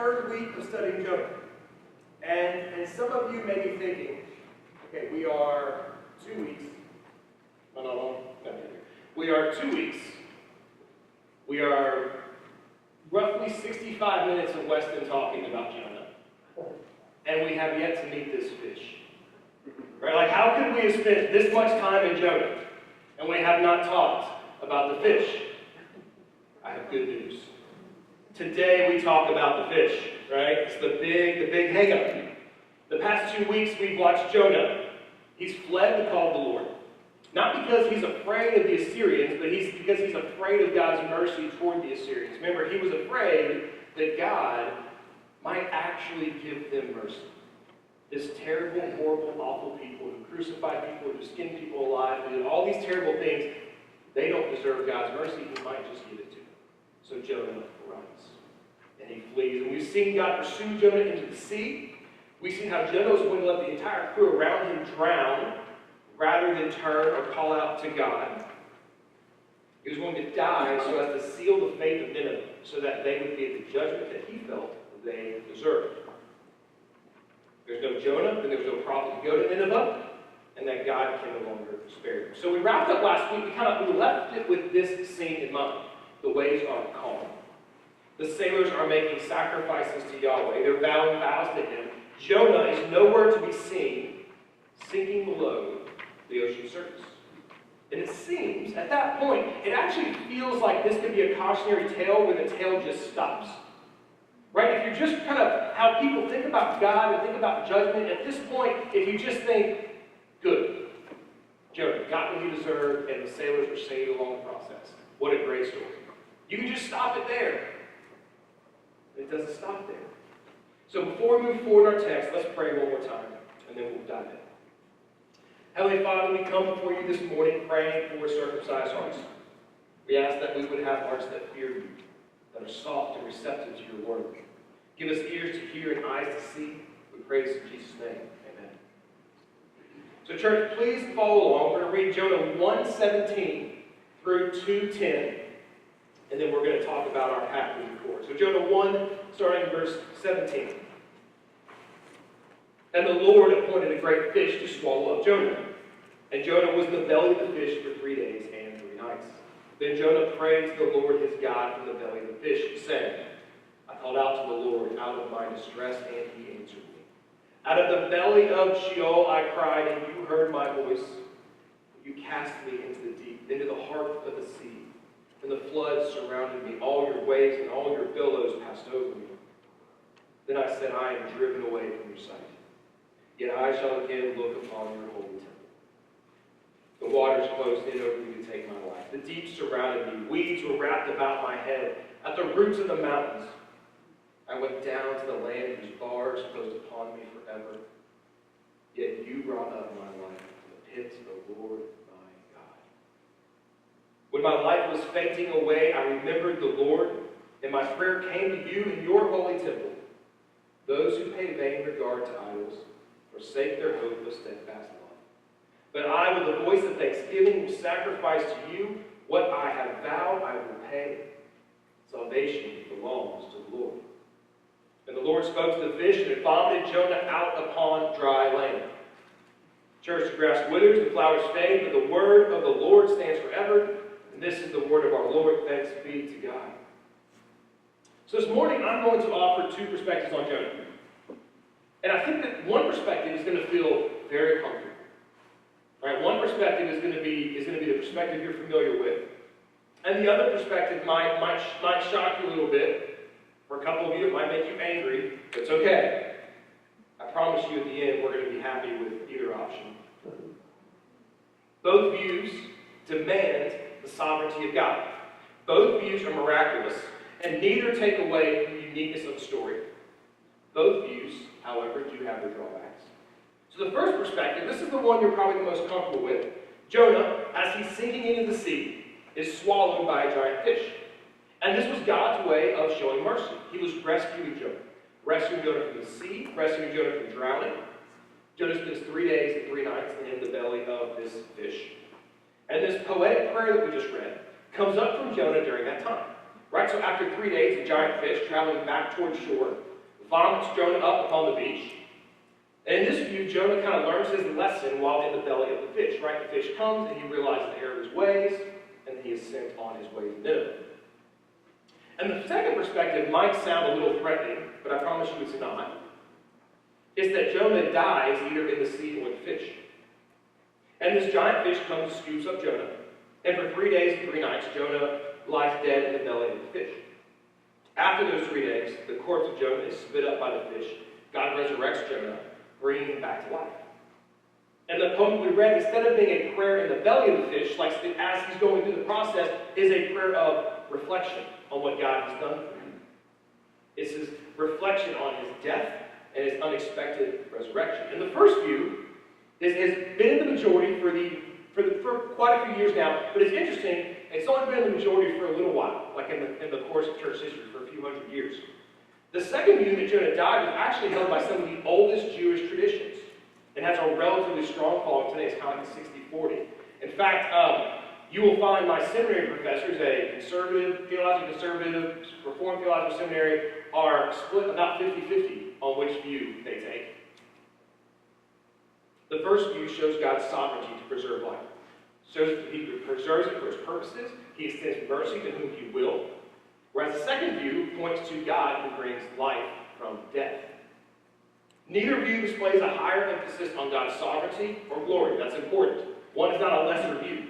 third week of studying Jonah. And some of you may be thinking, okay, we are 2 weeks. No. We are 2 weeks. We are roughly 65 minutes of Weston talking about Jonah. And we have yet to meet this fish. Right? Like, how could we have spent this much time in Jonah and we have not talked about the fish? I have good news. Today we talk about the fish, right? It's the big hang-up. The past 2 weeks we've watched Jonah. He's fled the call of the Lord. Not because he's afraid of the Assyrians, but because he's afraid of God's mercy toward the Assyrians. Remember, he was afraid that God might actually give them mercy. This terrible, horrible, awful people who crucified people, who skinned people alive, who did all these terrible things, they don't deserve God's mercy. He might just give it to them. So Jonah runs, and he flees. And we've seen God pursue Jonah into the sea. We've seen how Jonah was going to let the entire crew around him drown rather than turn or call out to God. He was going to die so as to seal the fate of Nineveh, so that they would get the judgment that he felt they deserved. There's no Jonah, then there's no prophet to go to Nineveh, and that God can no longer spare him. So we wrapped up last week. We left it with this scene in mind. The waves are calm. The sailors are making sacrifices to Yahweh. They're vowing vows to him. Jonah is nowhere to be seen, sinking below the ocean surface. And it seems, at that point, it actually feels like this could be a cautionary tale where the tale just stops. Right? If you're just kind of how people think about God and think about judgment, at this point, if you just think, good, Jonah got what he deserved, and the sailors were saved along the process. What a great story. You can just stop it there. It doesn't stop there. So before we move forward in our text, let's pray one more time, and then we'll dive in. Heavenly Father, we come before you this morning praying for circumcised hearts. We ask that we would have hearts that fear you, that are soft and receptive to your word. Give us ears to hear and eyes to see. We pray this in Jesus' name. Amen. So church, please follow along. We're going to read Jonah 1:17 through 2:10. And then we're going to talk about our path moving forward. So Jonah 1, starting in verse 17. And the Lord appointed a great fish to swallow up Jonah. And Jonah was in the belly of the fish for 3 days and 3 nights. Then Jonah prayed to the Lord his God from the belly of the fish, saying, I called out to the Lord out of my distress, and he answered me. Out of the belly of Sheol I cried, and you heard my voice. You cast me into the deep, into the heart of the sea. And the floods surrounded me. All your waves and all your billows passed over me. Then I said, I am driven away from your sight. Yet I shall again look upon your holy temple. The waters closed in over me to take my life. The deep surrounded me. Weeds were wrapped about my head. At the roots of the mountains, I went down to the land whose bars closed upon me forever. Yet you brought up my life to the pits of the Lord my God. When my life was fainting away, I remembered the Lord, and my prayer came to you in your holy temple. Those who pay vain regard to idols forsake their hope of steadfast love. But I, with a voice of thanksgiving, will sacrifice to you what I have vowed I will pay. Salvation belongs to the Lord. And the Lord spoke to the fish, and it vomited Jonah out upon dry land. Church, the grass withers, the flowers fade, but the word of the Lord stands forever. And this is the word of our Lord. Thanks be to God. So this morning, I'm going to offer 2 perspectives on Jonah. And I think that one perspective is going to feel very comfortable. Right? One perspective is going to be the perspective you're familiar with. And the other perspective might shock you a little bit. For a couple of you, it might make you angry. But it's okay. I promise you at the end, we're going to be happy with either option. Both views demand the sovereignty of God. Both views are miraculous, and neither take away from the uniqueness of the story. Both views, however, do have their drawbacks. So the first perspective, this is the one you're probably the most comfortable with. Jonah, as he's sinking into the sea, is swallowed by a giant fish. And this was God's way of showing mercy. He was rescuing Jonah. Rescuing Jonah from the sea, rescuing Jonah from drowning. Jonah spends 3 days and 3 nights in the belly of this fish. And this poetic prayer that we just read comes up from Jonah during that time. Right? So after 3 days, a giant fish traveling back toward shore vomits Jonah up upon the beach. And in this view, Jonah kind of learns his lesson while in the belly of the fish, right? The fish comes and he realizes the error of his ways, and he is sent on his way to Nineveh. And the second perspective might sound a little threatening, but I promise you it's not. It's that Jonah dies either in the sea or the fish. And this giant fish comes and scoops up Jonah. And for 3 days and 3 nights, Jonah lies dead in the belly of the fish. After those 3 days, the corpse of Jonah is spit up by the fish. God resurrects Jonah, bringing him back to life. And the poem we read, instead of being a prayer in the belly of the fish, like as he's going through the process, is a prayer of reflection on what God has done for him. It's his reflection on his death and his unexpected resurrection. And the first view has been in the majority for quite a few years now, but it's interesting, it's only been in the majority for a little while, like in the course of church history, for a few hundred years. The second view that Jonah died was actually held by some of the oldest Jewish traditions and has a relatively strong following today. It's kind of like a 60-40. In fact, you will find my seminary professors, a conservative, theological conservative, reformed theological seminary, are split about 50-50 on which view they take. The first view shows God's sovereignty to preserve life. Shows that he preserves it for his purposes. He extends mercy to whom he will. Whereas the second view points to God who brings life from death. Neither view displays a higher emphasis on God's sovereignty or glory. That's important. One is not a lesser view.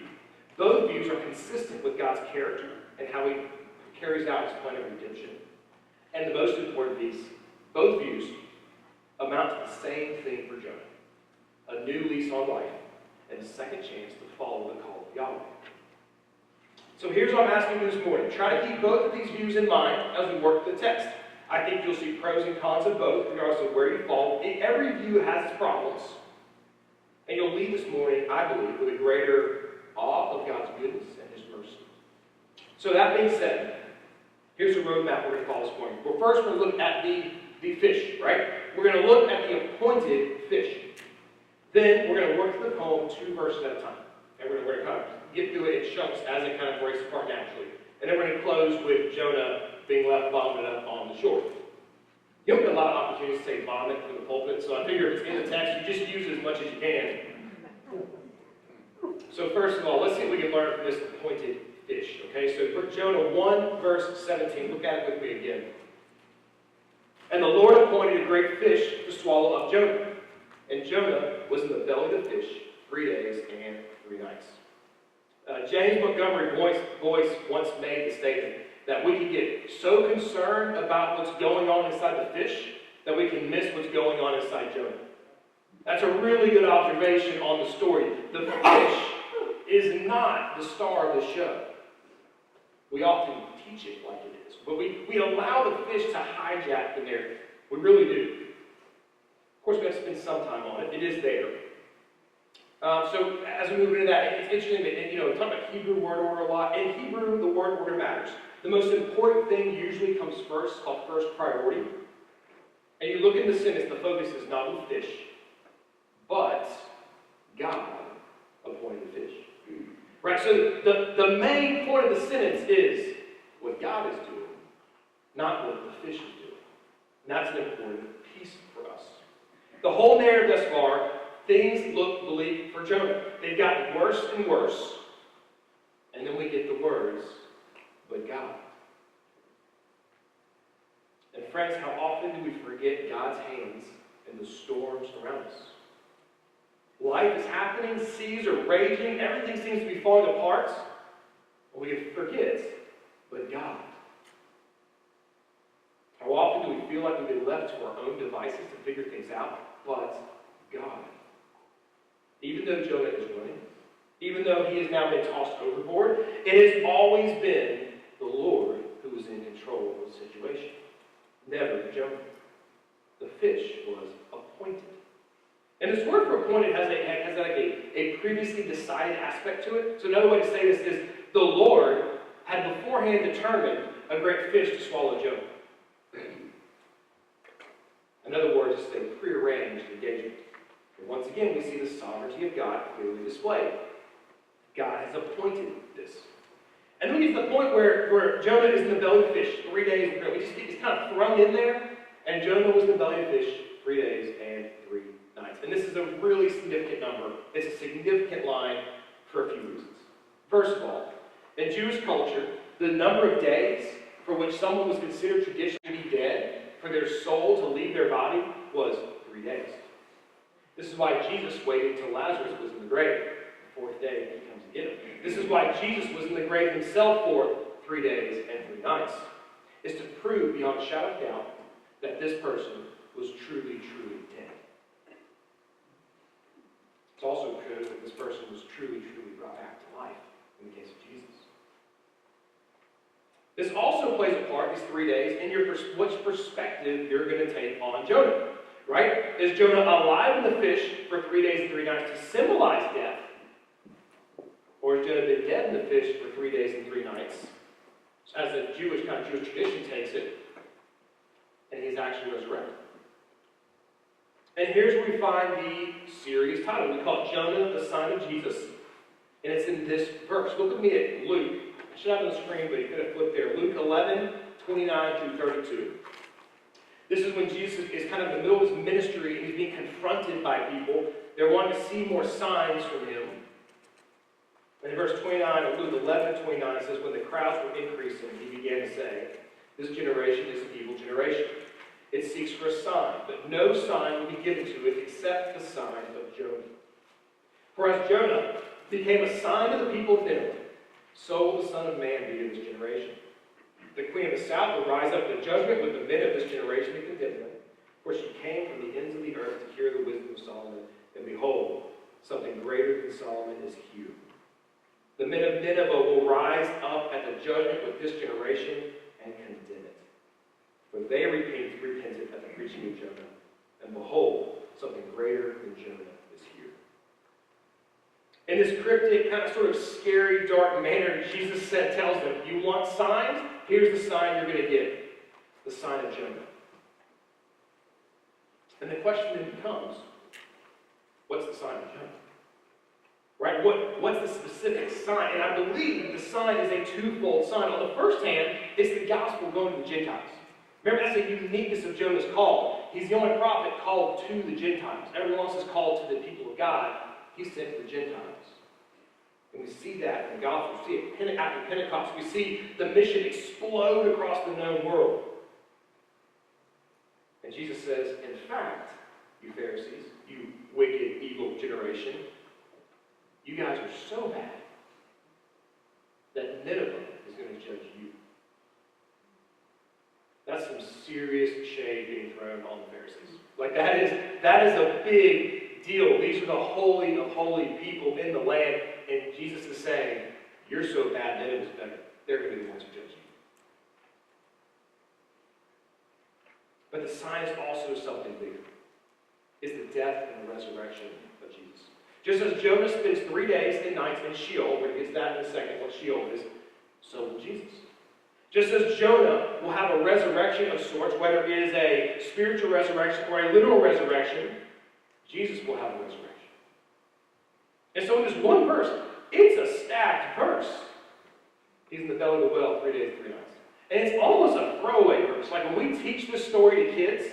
Both views are consistent with God's character and how he carries out his plan of redemption. And the most important piece, both views amount to the same thing for Jonah. A new lease on life and a second chance to follow the call of Yahweh. So here's what I'm asking you this morning. Try to keep both of these views in mind as we work through the text. I think you'll see pros and cons of both, regardless of where you fall. Every view has its problems. And you'll leave this morning, I believe, with a greater awe of God's goodness and his mercy. So that being said, here's the roadmap we're going to follow this morning. Well, first we're going to look at the fish, right? We're going to look at the appointed fish. Then we're going to work through the poem 2 verses at a time. And we're going to kind of get through it in chunks as it kind of breaks apart naturally. And then we're going to close with Jonah being left vomited up on the shore. You don't get a lot of opportunities to say vomit from the pulpit, so I figure if it's in the text, you just use it as much as you can. So first of all, let's see if we can learn from this appointed fish. Okay, so for Jonah 1, verse 17, look at it with me again. And the Lord appointed a great fish to swallow up Jonah. And Jonah was in the belly of the fish 3 days and 3 nights. James Montgomery Boyce once made the statement that we can get so concerned about what's going on inside the fish that we can miss what's going on inside Jonah. That's a really good observation on the story. The fish is not the star of the show. We often teach it like it is, but we allow the fish to hijack the narrative. We really do. Of course, we have to spend some time on it. It is there. So as we move into that, it's interesting that, we talk about Hebrew word order a lot. In Hebrew, the word order matters. The most important thing usually comes first, called first priority. And you look in the sentence, the focus is not on the fish, but God appointed the fish. Right? So the main point of the sentence is what God is doing, not what the fish is doing. And that's an important piece for us. The whole narrative thus far, things look bleak for Jonah. They've gotten worse and worse. And then we get the words, but God. And friends, how often do we forget God's hands in the storms around us? Life is happening, seas are raging, everything seems to be falling apart. And we forget, but God. How often do we feel like we've been left to our own devices to figure things out, but God. Even though Jonah is running, even though he has now been tossed overboard, it has always been the Lord who was in control of the situation. Never Jonah. The fish was appointed. And this word for appointed has a previously decided aspect to it. So another way to say this is the Lord had beforehand determined a great fish to swallow Jonah. In other words, it's a prearranged engagement. And once again, we see the sovereignty of God clearly displayed. God has appointed this. And then we get to the point where Jonah is in the belly of the fish 3 days. It's kind of thrown in there. And Jonah was in the belly of the fish 3 days and 3 nights. And this is a really significant number. It's a significant line for a few reasons. First of all, in Jewish culture, the number of days for which someone was considered traditionally dead, for their soul to leave their body, was 3 days. This is why Jesus waited until Lazarus was in the grave. The fourth day, he comes to get him. This is why Jesus was in the grave himself for 3 days and 3 nights. It's to prove beyond a shadow of doubt that this person was truly, truly dead. It's also proof that this person was truly, truly brought back to life in the case of Jesus. This also plays a part, these 3 days, in which perspective you're going to take on Jonah. Right? Is Jonah alive in the fish for 3 days and 3 nights to symbolize death? Or has Jonah been dead in the fish for 3 days and 3 nights, as the Jewish tradition takes it, and he's actually resurrected? And here's where we find the series title. We call it Jonah, the Sign of Jesus. And it's in this verse. Look with me at Luke. I should have it on the screen, but you could have flipped there. Luke 11, 29 through 32. This is when Jesus is kind of in the middle of his ministry and he's being confronted by people. They're wanting to see more signs from him. And in verse 29 of Luke 11 and 29, it says, when the crowds were increasing, he began to say, this generation is an evil generation. It seeks for a sign, but no sign will be given to it except the sign of Jonah. For as Jonah became a sign to the people of Nineveh, so will the Son of Man be to this generation. The queen of the south will rise up to judgment with the men of this generation and condemn them. For she came from the ends of the earth to hear the wisdom of Solomon. And behold, something greater than Solomon is here. The men of Nineveh will rise up at the judgment with this generation and condemn it. For they repented at the preaching of Jonah. And behold, something greater than Jonah is here. In this cryptic, kind of sort of scary, dark manner, Jesus tells them, you want signs? Here's the sign you're going to get. The sign of Jonah. And the question then becomes, what's the sign of Jonah? Right? What's the specific sign? And I believe the sign is a twofold sign. On the first hand, it's the gospel going to the Gentiles. Remember, that's the uniqueness of Jonah's call. He's the only prophet called to the Gentiles. Everyone else is called to the people of God. He's sent to the Gentiles. And we see that in the gospel. We see it after Pentecost. We see the mission explode across the known world. And Jesus says, in fact, you Pharisees, you wicked, evil generation, you guys are so bad that Nineveh is going to judge you. That's some serious shade being thrown on the Pharisees. Like that is a big deal. These are the holy of holy people in the land. And Jesus is saying, you're so bad, Nineveh's better. They're going to be the ones who judge you. But the sign is also something bigger. It's the death and the resurrection of Jesus. Just as Jonah spends 3 days and nights in Sheol, we're going to get to that in a second, what Sheol is, so will Jesus. Just as Jonah will have a resurrection of sorts, whether it is a spiritual resurrection or a literal resurrection, Jesus will have a resurrection. And so in this one verse, it's a stacked verse. He's in the belly of the whale 3 days, 3 nights. And it's almost a throwaway verse. Like when we teach this story to kids,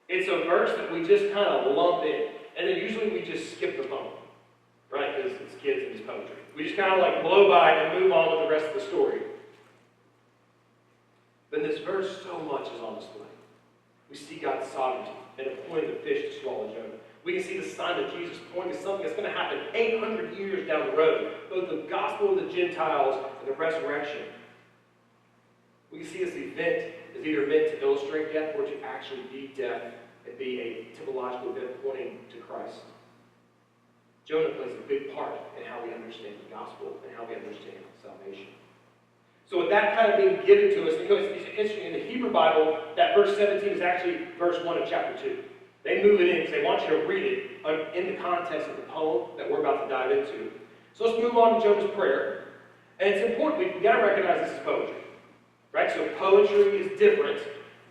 it's a verse that we just kind of lump in. And then usually we just skip the poem, right? Because it's kids and it's poetry. We just kind of like blow by and move on with the rest of the story. But in this verse, so much is on display. We see God's sovereignty and appointing the fish to swallow Jonah. We can see the sign of Jesus pointing to something that's going to happen 800 years down the road. Both the gospel of the Gentiles and the resurrection. We can see this event is either meant to illustrate death or to actually be death and be a typological event pointing to Christ. Jonah plays a big part in how we understand the gospel and how we understand salvation. So with that kind of being given to us, it's interesting, in the Hebrew Bible, that verse 17 is actually verse 1 of chapter 2. They move it in because they want you to read it in the context of the poem that we're about to dive into. So let's move on to Jonah's prayer. And it's important, we've got to recognize this is poetry. Right? So poetry is different.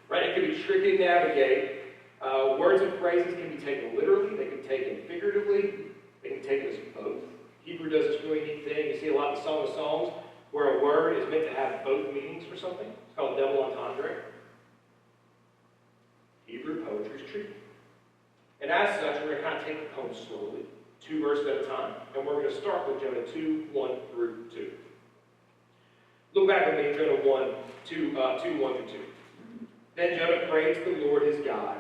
Right? It can be tricky to navigate. Words and phrases can be taken literally. They can be taken figuratively. They can be taken as both. Hebrew does this really neat thing. You see a lot in Song of Songs where a word is meant to have both meanings for something. It's called double entendre. Hebrew poetry is tricky. And as such, we're going to kind of take the poem slowly, 2 verses at a time. And we're going to start with Jonah 2, 1 through 2. Look back with me, Jonah 1, 2, 1 through 2. Then Jonah prayed to the Lord his God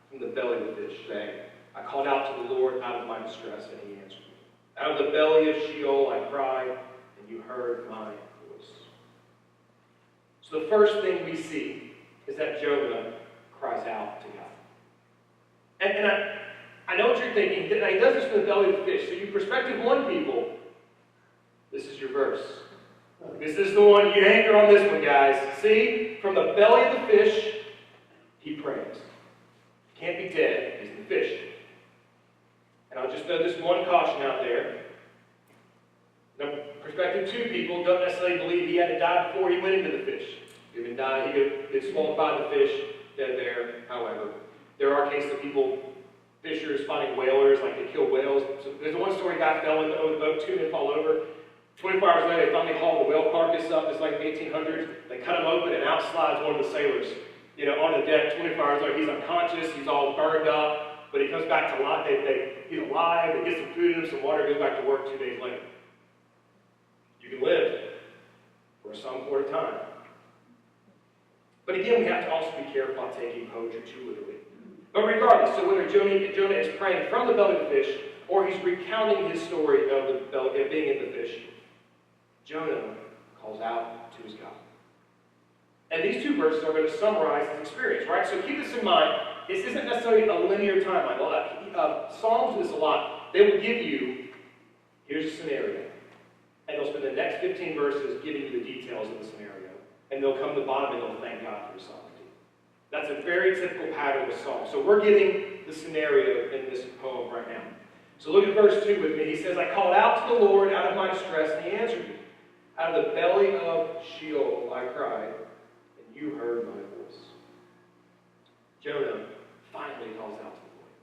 from the belly of the fish, saying, I called out to the Lord out of my distress, and he answered me. Out of the belly of Sheol I cried, and you heard my voice. So the first thing we see is that Jonah cries out to God. And I know what you're thinking. He does this from the belly of the fish. So you perspective 1 people, this is your verse. This is the one. You anchor on this one, guys. See? From the belly of the fish, he prays. He can't be dead. He's in the fish. And I'll just throw this one caution out there. Now, perspective 2 people don't necessarily believe he had to die before he went into the fish. He could die. He could get swallowed by the fish, dead there. However, there are cases of people, fishers finding whalers, like they kill whales. So there's one story, a guy fell in the boat, 2 men fall over. 24 hours later, they finally hauled the whale carcass up. It's like the 1800s. They cut him open, and out slides one of the sailors, on the deck. 24 hours later, he's unconscious. He's all burned up, but he comes back to life. He's alive. They get some food in him, some water. Goes back to work 2 days later. You can live for some sort of time. But again, we have to also be careful about taking poetry too literally. But regardless, so whether Jonah is praying from the belly of the fish, or he's recounting his story of being in the fish, Jonah calls out to his God. And these 2 verses are going to summarize his experience, right? So keep this in mind. This isn't necessarily a linear timeline. Psalms do this a lot. They will give you, here's a scenario. And they'll spend the next 15 verses giving you the details of the scenario. And they'll come to the bottom and they'll thank God for his sovereignty. That's a very typical pattern with Psalms. So we're getting the scenario in this poem right now. So look at verse 2 with me. He says, I called out to the Lord out of my distress, and he answered me. Out of the belly of Sheol I cried, and you heard my voice. Jonah finally calls out to the Lord.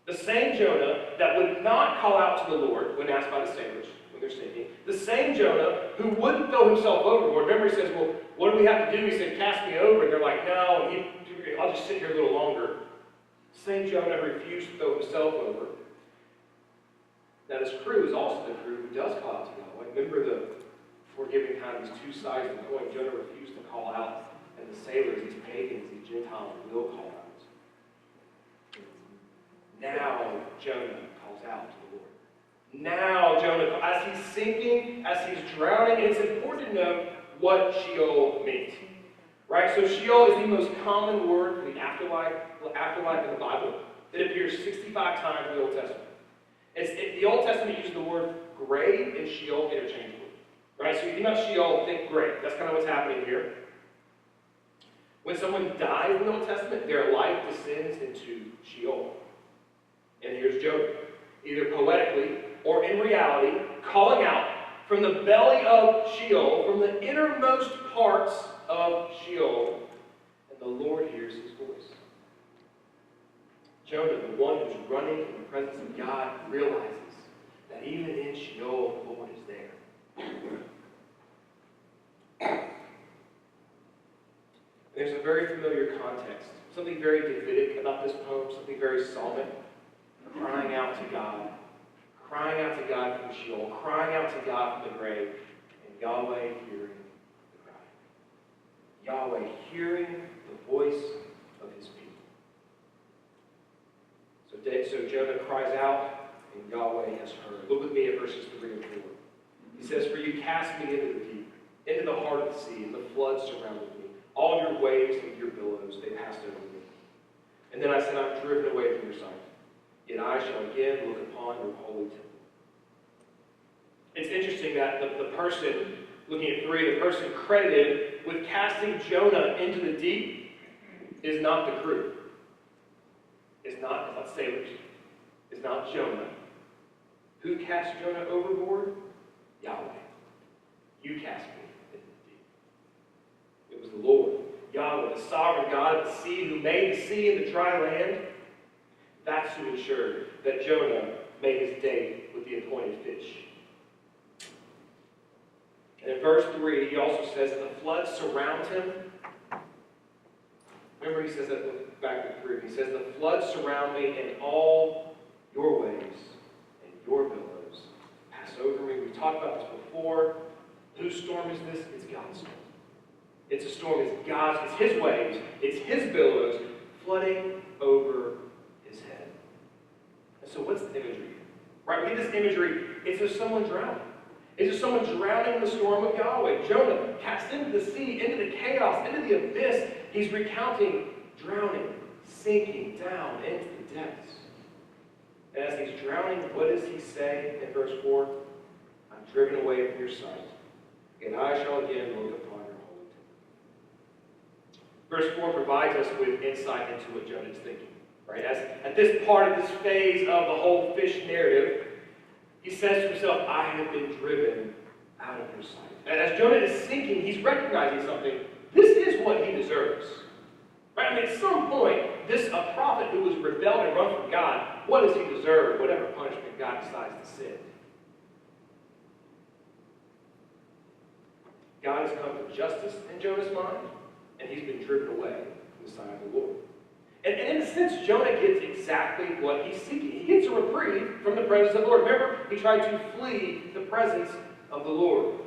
The same Jonah that would not call out to the Lord when asked by the sailors, when they're sinking. The same Jonah who wouldn't throw himself overboard. Remember, he says, well, what do we have to do? He said, cast me over. And they're like, no, I'll just sit here a little longer. Same Jonah refused to throw himself over. Now, this crew is also the crew who does call out to God. Remember, before giving kind of these 2 sides of the coin, Jonah refused to call out. And the sailors, these pagans, these Gentiles, will call out. Now, Jonah calls out to the Lord. Now, Jonah, as he's sinking, as he's drowning, and it's important to note what Sheol means. Right? So Sheol is the most common word for the afterlife in the Bible. It appears 65 times in the Old Testament. The Old Testament uses the word grave and Sheol interchangeably. Right? So if you think about Sheol, think grave. That's kind of what's happening here. When someone dies in the Old Testament, their life descends into Sheol. And here's Jonah, either poetically or in reality, calling out from the belly of Sheol, from the innermost parts of Sheol, and the Lord hears his voice. Jonah, the one who's running from the presence of God, realizes that even in Sheol, the Lord is there. There's a very familiar context, something very Davidic about this poem, something very psalmic, crying out to God from Sheol, crying out to God from the grave, and Yahweh hearing the cry. Yahweh hearing the voice of his people. So Jonah cries out, and Yahweh has heard. Look with me at verses 3 and 4. He says, for you cast me into the deep, into the heart of the sea, and the floods surrounded me. All your waves and your billows, they passed over me. And then I said, I'm driven away from your sight. Yet I shall again look upon your holy temple. It's interesting that the person, looking at 3, the person credited with casting Jonah into the deep is not the crew. It's not sailors. It's not Jonah. Who cast Jonah overboard? Yahweh. You cast me into the deep. It was the Lord, Yahweh, the sovereign God of the sea, who made the sea and the dry land. That's who ensured that Jonah made his date with the appointed fish. And in verse 3, he also says that the flood surrounds him. Remember he says that back in 3. He says, the floods surround me and all your waves and your billows pass over me. We've talked about this before. Whose storm is this? It's God's storm. It's a storm. It's God's. It's his waves. It's his billows flooding over his head. And so what's the imagery? Right? We get this imagery. It's of someone drowning. It's of someone drowning in the storm of Yahweh. Jonah cast into the sea, into the chaos, into the abyss. He's recounting drowning, sinking down into the depths. And as he's drowning, what does he say in verse 4? I'm driven away from your sight, and I shall again look upon your holy temple. Verse 4 provides us with insight into what Jonah is thinking. Right? As at this part of this phase of the whole fish narrative, he says to himself, I have been driven out of your sight. And as Jonah is sinking, he's recognizing something. This is what he deserves. Right? I mean, at some point, a prophet who was rebelled and run from God, what does he deserve? Whatever punishment God decides to send. God has come to justice in Jonah's mind, and he's been driven away from the sight of the Lord. And in a sense, Jonah gets exactly what he's seeking. He gets a reprieve from the presence of the Lord. Remember, he tried to flee the presence of the Lord.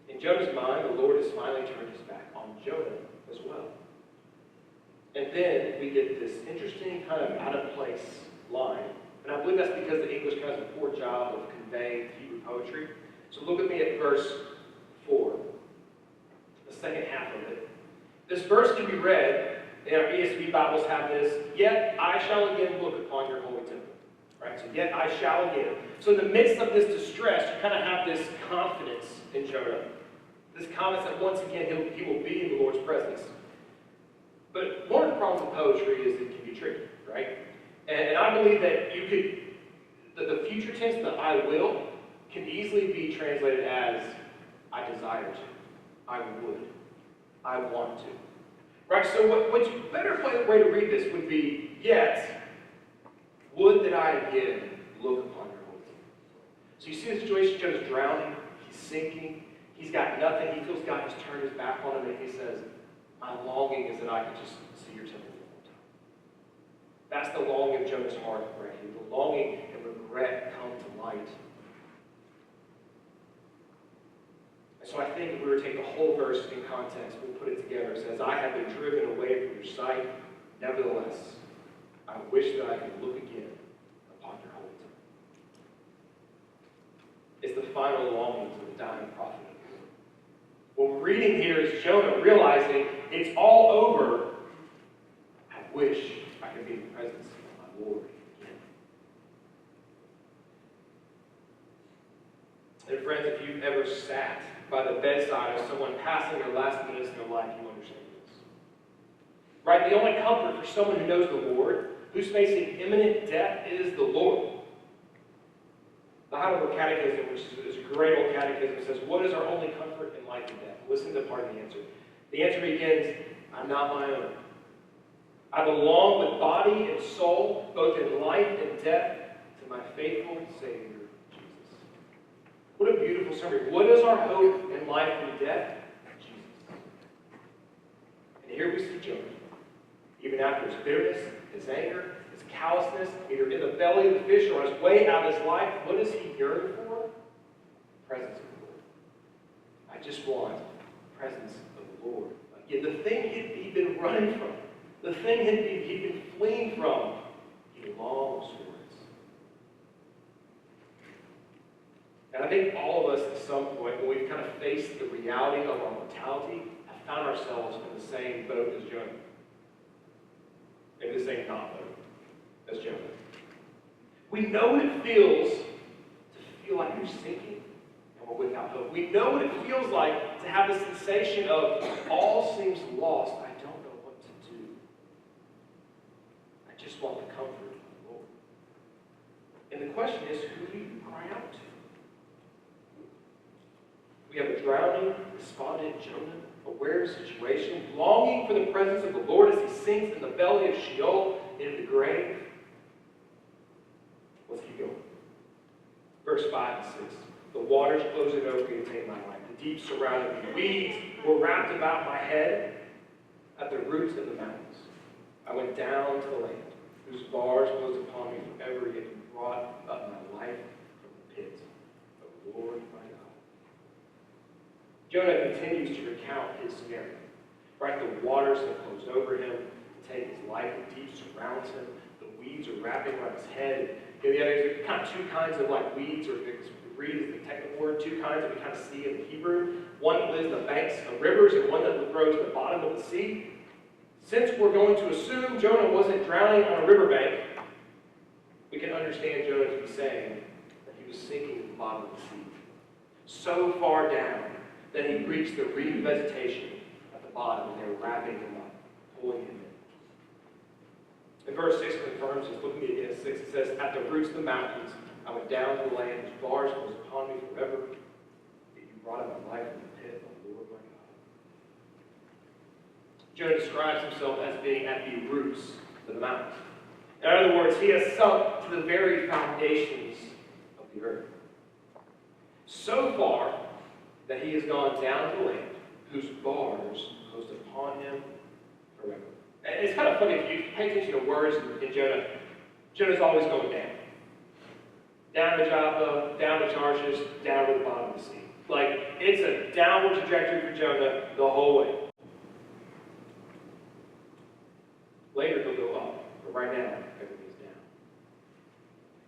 In Jonah's mind, the Lord has finally turned his back on Jonah as well. And then we get this interesting kind of out-of-place line. And I believe that's because the English kind of does a poor job of conveying Hebrew poetry. So look at me at verse 4, the second half of it. This verse can be read, and our ESV Bibles have this, yet I shall again look upon your holy temple. Right? So yet I shall again. So in the midst of this distress, you kind of have this confidence in Jonah. This confidence that once again he will be in the Lord's presence. But one of the problems with poetry is it can be tricky, right? And I believe that the future tense, the I will, can easily be translated as I desire to, I would, I want to. Right? So what's a better way to read this would be, yet, would that I again look upon your holy temple. So you see the situation, Jonah's drowning, he's sinking, he's got nothing, he feels God has turned his back on him, and he says, my longing is that I could just see your temple one more time. That's the longing of Jonah's heart right here. The longing and regret come to light. And so I think if we were to take the whole verse in context, we'll put it together. It says, I have been driven away from your sight. Nevertheless, I wish that I could look again upon your holy temple. It's the final longing of the dying prophet. What we're reading here is Jonah realizing it's all over. I wish I could be in the presence of my Lord again. And friends, if you've ever sat by the bedside of someone passing their last minutes in their life, you understand this. Right? The only comfort for someone who knows the Lord, who's facing imminent death, is the Lord. The Heidelberg Catechism, which is a great old catechism, says, what is our only comfort in life and death? Listen to part of the answer. The answer begins, I'm not my own. I belong with body and soul, both in life and death, to my faithful Savior, Jesus. What a beautiful summary. What is our hope in life and death? Jesus. And here we see Jonah. Even after his bitterness, his anger, his callousness, either in the belly of the fish or on his way out of his life, what does he yearn for? Presence of the Lord. I just want the presence of the Lord. Again, the thing he'd been running from, the thing he'd been fleeing from, he longs for it. And I think all of us at some point, when we've kind of faced the reality of our mortality, have found ourselves in the same boat as Jonah. In the same not boat as Jonah. We know what it feels to feel like you're sinking and we're without hope. We know what it feels like to have the sensation of all seems lost. I don't know what to do. I just want the comfort of the Lord. And the question is, who do you cry out to? We have a drowning, despondent Jonah, aware of the situation, longing for the presence of the Lord as he sinks in the belly of Sheol into the grave. Let's keep going. Verse 5 and 6. The waters closing over me to take my life. The deep surrounded me. Weeds were wrapped about my head. at the roots of the mountains. I went down to the land, whose bars closed upon me forever, yet you brought up my life from the pit, O Lord my God. Jonah continues to recount his scenario. Right, the waters have closed over him, take his life, the deep surrounds him, the weeds are wrapping around his head. There's kind of two kinds of like weeds, or reed is the technical word, two kinds that we kind of see in the Hebrew. One that lives in the banks of rivers and one that grows at the bottom of the sea. Since we're going to assume Jonah wasn't drowning on a riverbank, we can understand Jonah to be saying that he was sinking to the bottom of the sea. So far down that he reached the reed vegetation at the bottom, and they were wrapping him up, pulling him in. And verse 6 confirms this. Look at me again at 6. It says, at the roots of the mountains, I went down to the land whose bars closed upon me forever. Yet you brought up my life from the pit, O Lord my God. Jonah describes himself as being at the roots of the mountains. In other words, he has sunk to the very foundations of the earth. So far that he has gone down to the land whose bars closed upon him forever. And it's kind of funny, if you pay attention to words in Jonah, Jonah's always going down. Down to Joppa, down to Tarshish, down to the bottom of the sea. Like, it's a downward trajectory for Jonah the whole way. Later he'll go up, but right now, everything's down.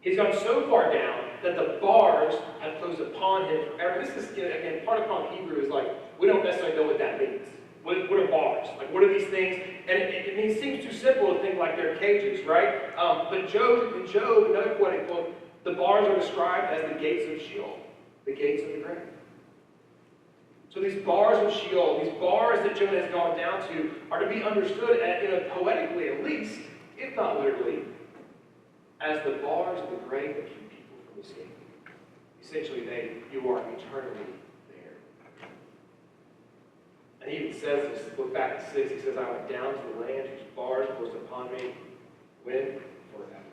He's gone so far down that the bars have closed upon him forever. This is, again, part of calling Hebrew is like, we don't necessarily know what that means. What are bars? Like, what are these things? And it seems too simple to think like they're cages, right? But in Job, another poetic book, the bars are described as the gates of Sheol, the gates of the grave. So these bars of Sheol, these bars that Jonah has gone down to, are to be understood, poetically at least, if not literally, as the bars of the grave that keep people from escaping. Essentially, you are eternally there. And he even says this, look back at 6, he says, I went down to the land whose bars closed upon me, when? Forever.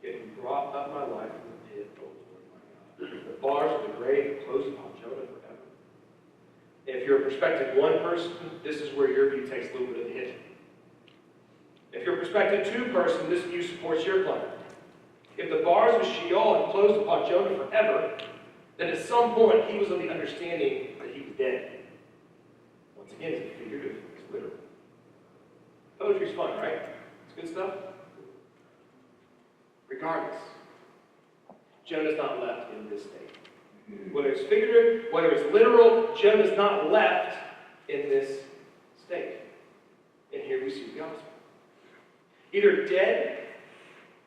Yet you brought up my life from the pit, O Lord my God. The bars of the grave closed upon Jonah forever. If you're a perspective 1 person, this is where your view takes a little bit of the hit. If you're a perspective 2 person, this view supports your claim. If the bars of Sheol had closed upon Jonah forever, then at some point he was of the understanding that he was dead. Once again, it's figurative, it's literal. Poetry's fun, right? It's good stuff. Regardless, Jonah's not left in this state. Whether it's figurative, whether it's literal, Jonah's not left in this state. And here we see the gospel. Either dead,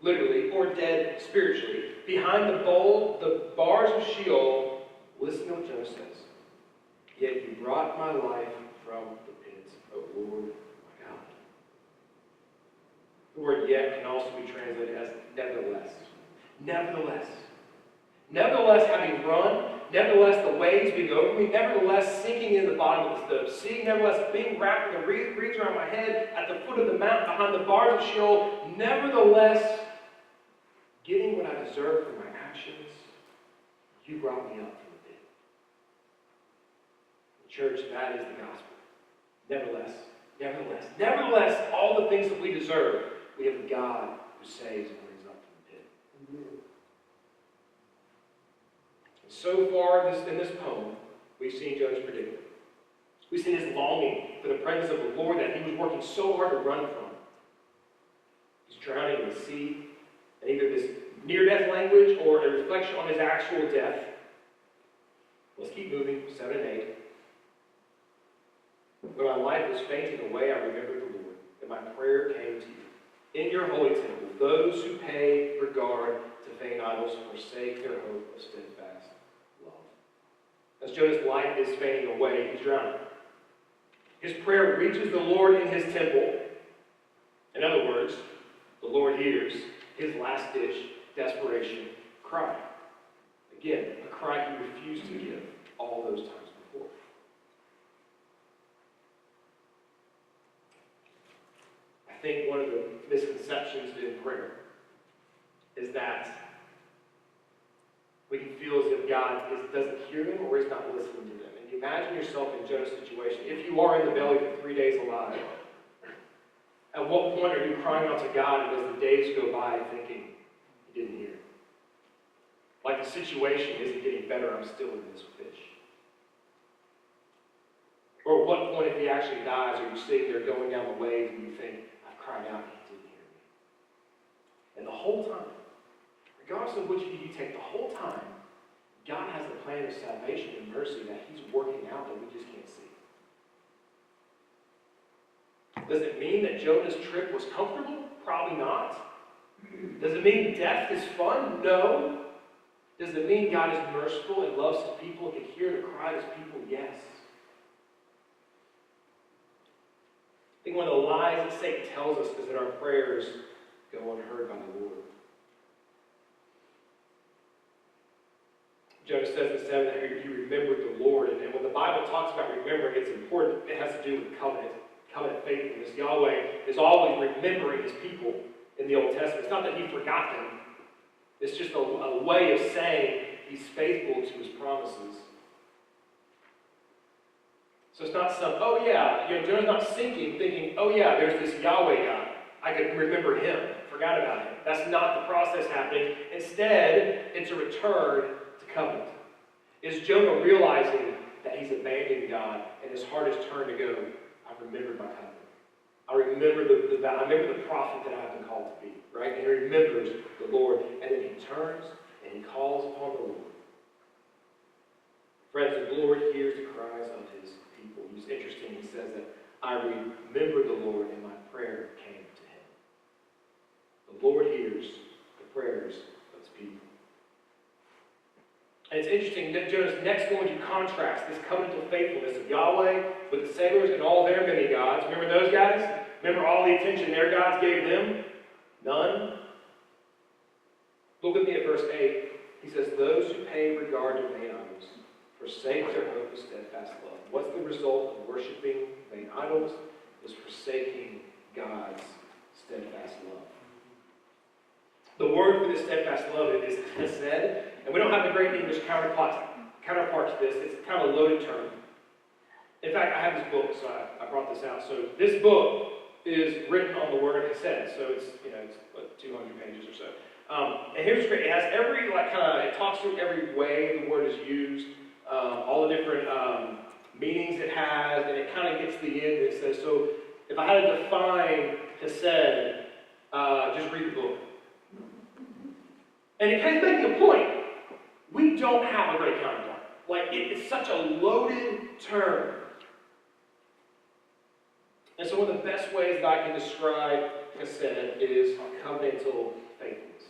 literally, or dead spiritually. Behind the bars of Sheol, listen to what Jonah says. Yet you brought my life from the pit, O Lord my God. The word yet can also be translated as nevertheless. Nevertheless. Nevertheless, having run, nevertheless, the waves being over me, nevertheless, sinking in the bottom of the sea, nevertheless, being wrapped in the reeds around my head, at the foot of the mountain, behind the bars of Sheol, nevertheless, getting what I deserve for my actions, you brought me up from the pit. Church, that is the gospel. Nevertheless, nevertheless, nevertheless, all the things that we deserve, we have a God who saves and brings up from the pit. Amen. So far in this poem, we've seen Jonah's predicament. We've seen his longing for the presence of the Lord that he was working so hard to run from. He's drowning in the sea, and either this near-death language or a reflection on his actual death. Let's keep moving, 7 and 8. When my life was fainting away, I remembered the Lord, and my prayer came to you. In your holy temple, those who pay regard to vain idols forsake their hope of steadfast love. As Jonah's life is fading away, he's drowning. His prayer reaches the Lord in his temple. In other words, the Lord hears his last-ditch desperation cry. Again, a cry he refused to give all those times before. I think one of the misconceptions in prayer is that we can feel as if God doesn't hear them or is not listening to them. And Imagine yourself in Jonah's situation. If you are in the belly for 3 days alive, at what point are you crying out to God, and as the days go by thinking, He didn't hear? Like the situation isn't getting better, I'm still in this fish. Or at what point, if he actually dies, are you sitting there going down the waves and you think, I've cried out and He didn't hear me? And the whole time, regardless of which view you take, the whole time, God has a plan of salvation and mercy that He's working out that we just can't see. Does it mean that Jonah's trip was comfortable? Probably not. Does it mean death is fun? No. Does it mean God is merciful and loves His people and can hear the cry of His people? Yes. I think one of the lies that Satan tells us is that our prayers go unheard by the Lord. Jonah says in 7 that he remembered the Lord. And when the Bible talks about remembering, it's important. It has to do with covenant faithfulness. Yahweh is always remembering His people in the Old Testament. It's not that He forgot them. It's just a way of saying He's faithful to His promises. So it's not some, oh yeah, Jonah's not sinking thinking, oh yeah, there's this Yahweh God. I could remember Him. Forgot about Him. That's not the process happening. Instead, it's a return to covenant. Is Jonah realizing that he's abandoned God and his heart is turned to go, I've remembered my covenant. I remember I remember the prophet that I've been called to be, right? And he remembers the Lord, and then he turns and he calls upon the Lord. Friends, the Lord hears the cries of His people. It's interesting, he says that I remembered the Lord and my prayer came to Him. The Lord hears the prayers of His people. And it's interesting that Jonah's next going to contrast this covenantal faithfulness of Yahweh with the sailors and all their many gods. Remember those guys? Remember all the attention their gods gave them? None. Look with me at verse 8. He says, those who pay regard to vain idols forsake their hope of steadfast love. What's the result of worshiping vain idols? Is forsaking God's steadfast love. The word for this steadfast love is chesed, and we don't have the great English counterpart to this. It's kind of a loaded term. In fact, I have this book, so I brought this out. So this book is written on the word chesed, so it's what, 200 pages or so. And here's what's great: it has every it talks through every way the word is used, all the different meanings it has, and it kind of gets to the end. It says, so if I had to define chesed, just read the book. And it kind of making a point. We don't have a great counterpart. It's such a loaded term. And so one of the best ways that I can describe chesed is covenantal faithfulness.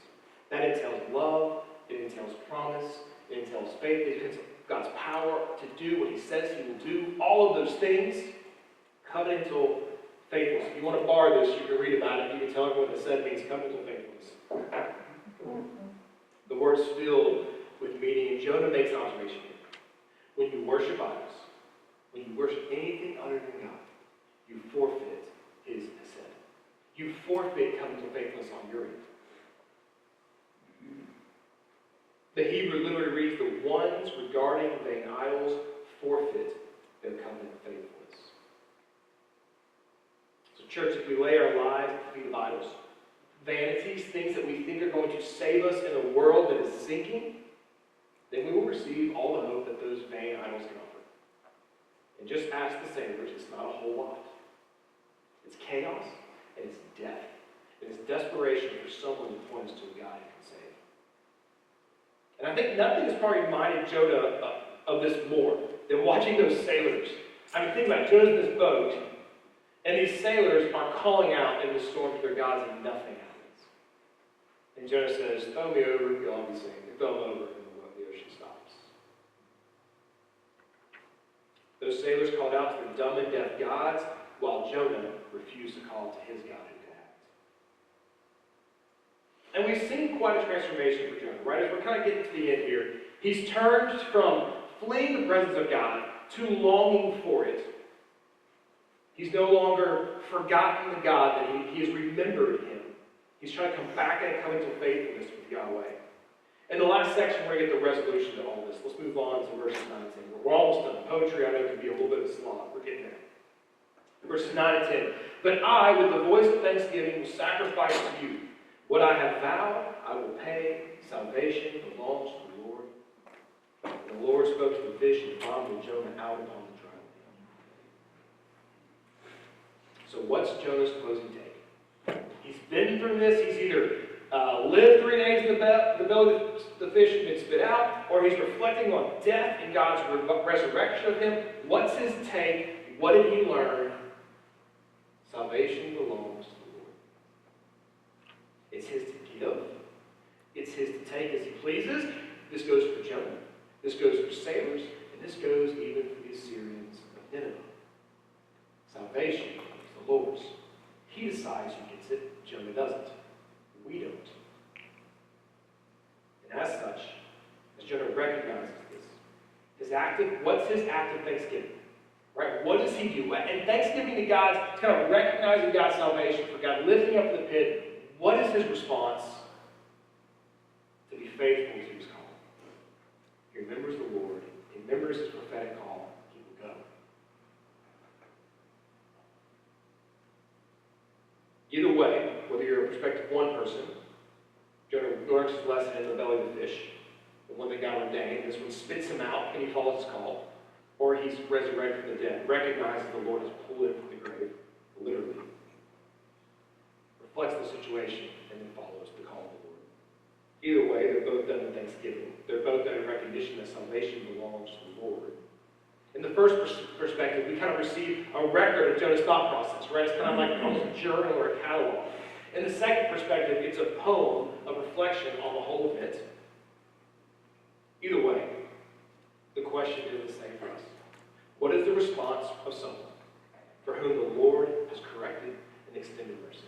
That entails love, it entails promise, it entails faith, it entails God's power to do what He says He will do. All of those things, covenantal faithfulness. If you want to borrow this, you can read about it. You can tell everyone what chesed means, covenantal faithfulness. The word's filled with meaning, and Jonah makes an observation here. When you worship idols, when you worship anything other than God, you forfeit His chesed. You forfeit covenantal faithfulness on your end. The Hebrew literally reads, the ones regarding vain idols forfeit their covenant faithfulness. So church, if we lay our lives at the feet of idols, vanities, things that we think are going to save us in a world that is sinking, then we will receive all the hope that those vain idols can offer. And just ask the sailors, it's not a whole lot. It's chaos, and it's death. And it's desperation for someone to point us to a God who can save. And I think nothing has probably reminded Jonah of this more than watching those sailors. I mean, think about it. Jonah's in this boat, and these sailors are calling out in the storm to their gods, and nothing happens. And Jonah says, throw me over, you'll all be saved. They throw him over, and the ocean stops. Those sailors called out to their dumb and deaf gods, while Jonah refused to call to his God who could act. And we've seen quite a transformation for Jonah, right? As we're kind of getting to the end here, he's turned from fleeing the presence of God to longing for it. He's no longer forgotten the God that he has remembered Him. He's trying to come back in covenantal faithfulness with Yahweh. In the last section, we're going to get the resolution to all this. Let's move on to verses 9 and 10. We're almost done. Poetry, I know, can be a little bit of a slog. We're getting there. Verses 9 and 10. But I, with the voice of thanksgiving, will sacrifice to you. What I have vowed, I will pay. Salvation belongs to the Lord. And the Lord spoke to the fish and vomited Jonah out upon the dry land. So what's Jonah's closing take? He's been through this. He's either lived 3 days in the belly of the fish and been spit out, or he's reflecting on death and God's resurrection of him. What's his take? What did he learn? Salvation belongs to the Lord. It's his to give. It's his to take as he pleases. This goes for Jonah. This goes for sailors. And this goes even for the Assyrians of Nineveh. Salvation is the Lord's. He decides who gets it. Jonah doesn't. We don't. And as such, as Jonah recognizes this, what's his act of thanksgiving? Right? What does he do? And thanksgiving to God, kind of recognizing God's salvation, for God lifting up the pit, what is his response? To be faithful to his call. He remembers the Lord. He remembers his prophetic call. He will go. Either way, whether you're a prospective one person, Jonah learns his lesson in the belly of the fish, the one that God ordained, this one spits him out and he follows his call, or he's resurrected from the dead, recognizes the Lord has pulled him from the grave, literally, reflects the situation, and then follows the call of the Lord. Either way, they're both done in thanksgiving. They're both done in recognition that salvation belongs to the Lord. In the first perspective, we kind of receive a record of Jonah's thought process, right? It's kind of like almost a journal or a catalog. In the second perspective, it's a poem of reflection on the whole event. Either way, the question is the same for us. What is the response of someone for whom the Lord has corrected and extended mercy?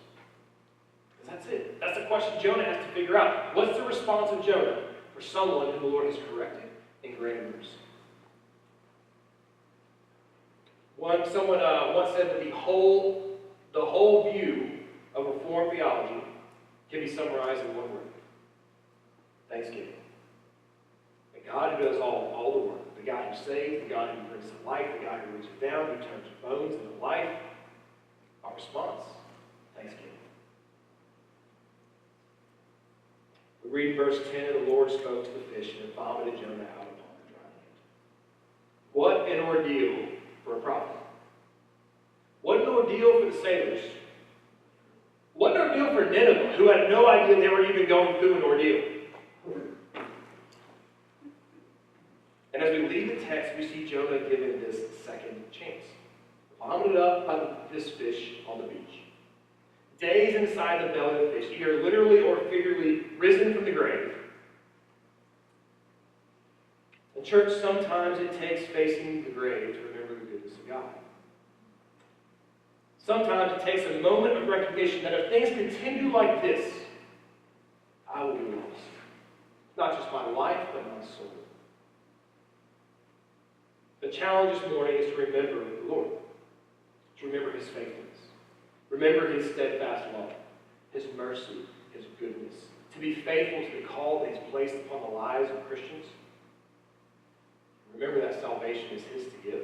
Because that's it. That's the question Jonah has to figure out. What's the response of Jonah for someone whom the Lord has corrected and granted mercy? Someone once said that the whole view of Reformed theology can be summarized in one word: thanksgiving. The God who does all the work, the God who saves, the God who brings to life, the God who reaches down, who turns bones into life. Our response: thanksgiving. We read in verse 10, the Lord spoke to the fish and it vomited Jonah out upon the dry land. What an ordeal for a prophet. What an ordeal for the sailors. What an ordeal for Nineveh, who had no idea they were even going through an ordeal. And as we leave the text, we see Jonah given this second chance. Vomited up by this fish on the beach. Days inside the belly of the fish, either literally or figuratively risen from the grave. In church, sometimes it takes facing the grave to remember the goodness of God. Sometimes it takes a moment of recognition that if things continue like this, I will be lost. Not just my life, but my soul. The challenge this morning is to remember the Lord. To remember his faithfulness. Remember his steadfast love, his mercy, his goodness. To be faithful to the call that he's placed upon the lives of Christians. Remember that salvation is his to give.